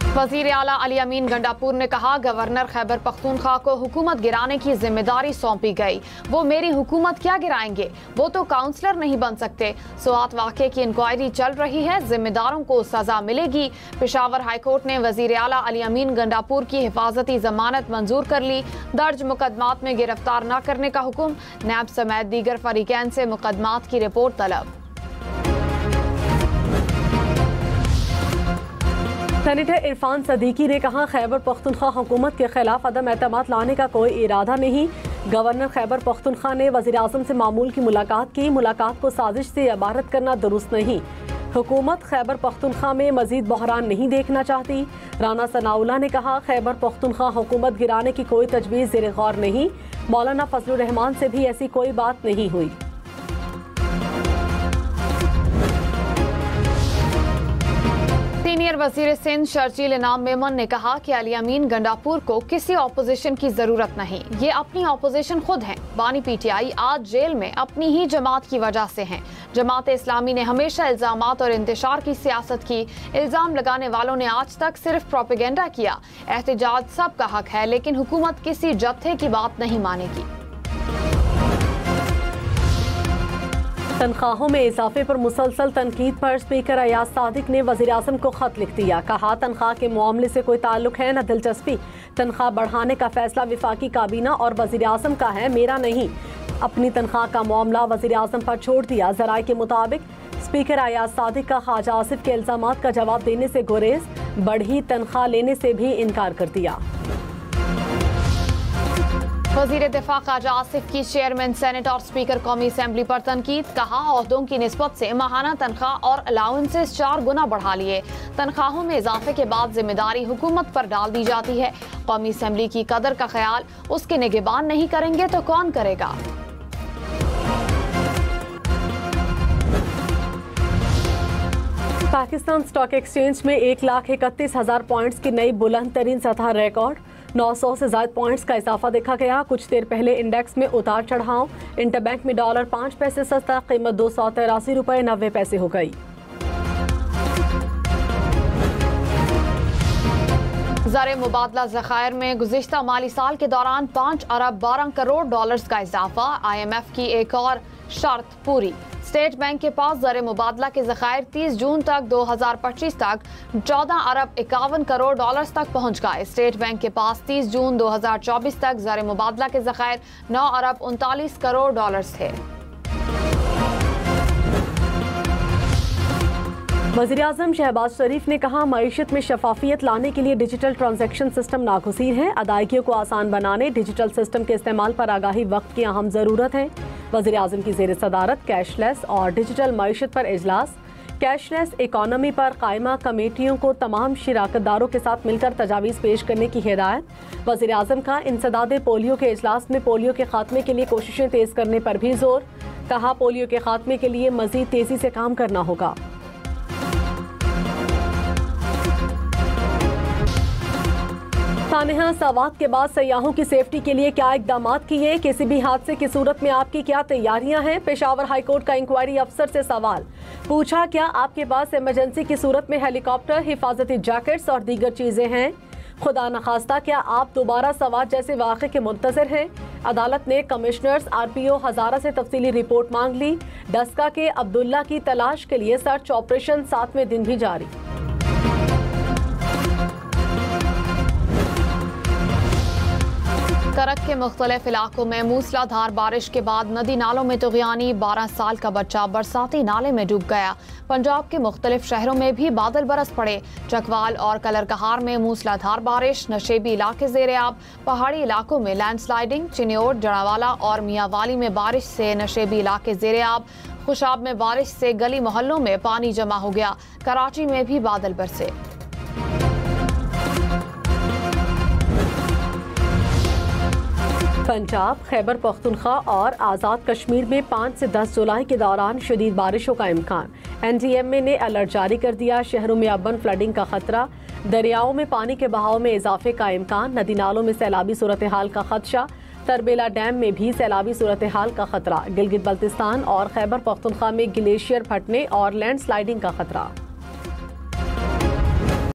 वजीर आला अली अमीन गंडापुर ने कहा, गवर्नर खैबर पख्तूनख्वा को हुकूमत गिराने की जिम्मेदारी सौंपी गई। वो मेरी हुकूमत क्या गिराएंगे, वो तो काउंसलर नहीं बन सकते। स्वात वाक़े की इंक्वायरी चल रही है, जिम्मेदारों को सजा मिलेगी। पेशावर हाईकोर्ट ने वजीर आला अली अमीन गंडापुर की हिफाजती जमानत मंजूर कर ली। दर्ज मुकदमात में गिरफ्तार न करने का हुक्म। नैब समेत दीगर फरीकैन से मुकदमात की रिपोर्ट तलब। सेनेटर इरफान सदीकी ने कहा, खैबर पख्तूनख्वा हुकूमत के खिलाफ अदम एतमाद लाने का कोई इरादा नहीं। गवर्नर खैबर पख्तूनख्वा ने वज़ीर आज़म से मामूल की मुलाकात की। मुलाकात को साजिश से इबारत करना दुरुस्त नहीं। हुकूमत खैबर पख्तूनख्वा में मजीद बहरान नहीं देखना चाहती। राना सनाउल्लाह ने कहा, खैबर पख्तूनख्वा हुकूमत गिराने की कोई तजवीज़ ज़ेर गौर नहीं। मौलाना फजलुर रहमान से भी ऐसी कोई बात नहीं हुई। सीनियर वजीर सिंध शर्जील इनाम मेमन ने कहा कि अली अमीन गंडापुर को किसी ऑपोजिशन की जरूरत नहीं, ये अपनी ऑपोजिशन खुद हैं। बानी पीटीआई आज जेल में अपनी ही जमात की वजह से हैं। जमात इस्लामी ने हमेशा इल्जामात और इंतशार की सियासत की। इल्जाम लगाने वालों ने आज तक सिर्फ प्रोपेगेंडा किया। एहतजाज सबका हक है, लेकिन हुकूमत किसी जत्थे की बात नहीं मानेगी। तनख्वाहों में इजाफे पर मुसलसल तनकीद पर स्पीकर अयाज सादिक ने वज़ीर आज़म को खत लिख दिया। कहा, तनख्वाह के मामले से कोई ताल्लुक है न दिलचस्पी। तनख्वाह बढ़ाने का फैसला वफाकी काबीना और वज़ीर आज़म का है, मेरा नहीं। अपनी तनख्वाह का मामला वज़ीर आज़म पर छोड़ दिया। ज़राए के मुताबिक स्पीकर अयाज सादिक का ख्वाजा आसिफ के इल्जामात का जवाब देने से गुरेज, बढ़ी तनख्वाह लेने से भी इनकार कर दिया। वजीर दिफा ख्वाजा आसिफ की चेयरमैन सेनेट और स्पीकर कौमी असम्बली पर तनकीद। कहा, ओहदों की निस्बत से माहाना तनख्वाह और अलाउंसेस 4 गुना बढ़ा लिए। तनख्वाहों में इजाफे के बाद जिम्मेदारी हुकूमत पर डाल दी जाती है। कौमी असम्बली की कदर का ख्याल उसके निगहबान नहीं करेंगे तो कौन करेगा। पाकिस्तान स्टॉक एक्सचेंज में 1,31,000 पॉइंट्स की नई बुलंद तरीन सतह रिकॉर्ड। 900 से ज्यादा पॉइंट्स का इजाफा देखा गया। कुछ देर पहले इंडेक्स में उतार चढ़ाव। इंटरबैंक में डॉलर 5 पैसे सस्ता, कीमत 283 रुपये 90 पैसे हो गई। ज़र मुबादला ज़खायर में गुज़िश्ता माली साल के दौरान 5 अरब 12 करोड़ डॉलर्स का इजाफा। IMF की एक और शर्त पूरी। स्टेट बैंक के पास ज़र मुबादला के ज़खायर 30 जून तक 2025 तक 14 अरब 51 करोड़ डॉलर्स तक पहुंच गए। स्टेट बैंक के पास 30 जून 2024 तक ज़र मुबादला के ज़खायर 9 अरब 39 करोड़ डॉलर्स थे। वज़ीर आज़म शहबाज शरीफ ने कहा, मईशत में शफाफियत लाने के लिए डिजिटल ट्रांजैक्शन सिस्टम नागुज़ीर है। अदायगियों को आसान बनाने डिजिटल सिस्टम के इस्तेमाल पर आगाही वक्त की अहम ज़रूरत है। वज़ीर आज़म की ज़ेर सदारत कैशलेस और डिजिटल मईशत पर इजलास। कैशलेस इकॉनमी पर कायमा कमेटियों को तमाम शिराकतदारों के साथ मिलकर तजावीज़ पेश करने की हिदायत। वज़ीर आज़म का इंसदादे पोलियो के इजलास में पोलियो के खात्मे के लिए कोशिशें तेज़ करने पर भी जोर। कहा, पोलियो के खात्मे के लिए मज़ीद तेज़ी से काम करना होगा। सानेहा, सवात के बाद सयाहों की सेफ्टी के लिए क्या इकदाम किए, किसी भी हादसे की सूरत में आपकी क्या तैयारियां हैं। पेशावर हाईकोर्ट का इंक्वायरी अफसर से सवाल पूछा, क्या आपके पास इमरजेंसी की सूरत में हेलीकॉप्टर, हिफाजती जैकेट्स और दीगर चीजें हैं। खुदा नखास्ता क्या आप दोबारा सवात जैसे वाक़े के मुंतज़िर हैं। अदालत ने कमिश्नर्स RPO हज़ारा से तफसीली रिपोर्ट मांग ली। डस्का के अब्दुल्ला की तलाश के लिए सर्च ऑपरेशन 7वें दिन भी जारी। करक के मुख्तलिफ इलाकों में मूसलाधार बारिश के बाद नदी नालों में तुग़यानी। 12 साल का बच्चा बरसाती नाले में डूब गया। पंजाब के मुख्तलिफ शहरों में भी बादल बरस पड़े। चकवाल और कलरकहार में मूसलाधार बारिश। नशेबी इलाके ज़ेर-ए-आब। पहाड़ी इलाकों में लैंडस्लाइडिंग। चिन्योट, जड़ावाला और मियांवाली में बारिश से नशेबी इलाके ज़ेर-ए-आब। खुशाब में बारिश से गली मोहल्लों में पानी जमा हो गया। कराची में भी बादल बरसे। पंजाब, खैबर पख्तूनख्वा और आज़ाद कश्मीर में 5 से 10 जुलाई के दौरान शदीद बारिशों का इम्कान। NDMA ने अलर्ट जारी कर दिया। शहरों में अबन फ्लडिंग का खतरा। दरियाओं में पानी के बहाव में इजाफे का इम्कान। नदी नालों में सैलाबी सूरत हाल का खदशा। तरबेला डैम में भी सैलाबी सूरत हाल का खतरा। गिलगित बल्तिस्तान और खैबर पख्तूनख्वा में ग्लेशियर फटने और लैंडस्लाइडिंग का खतरा।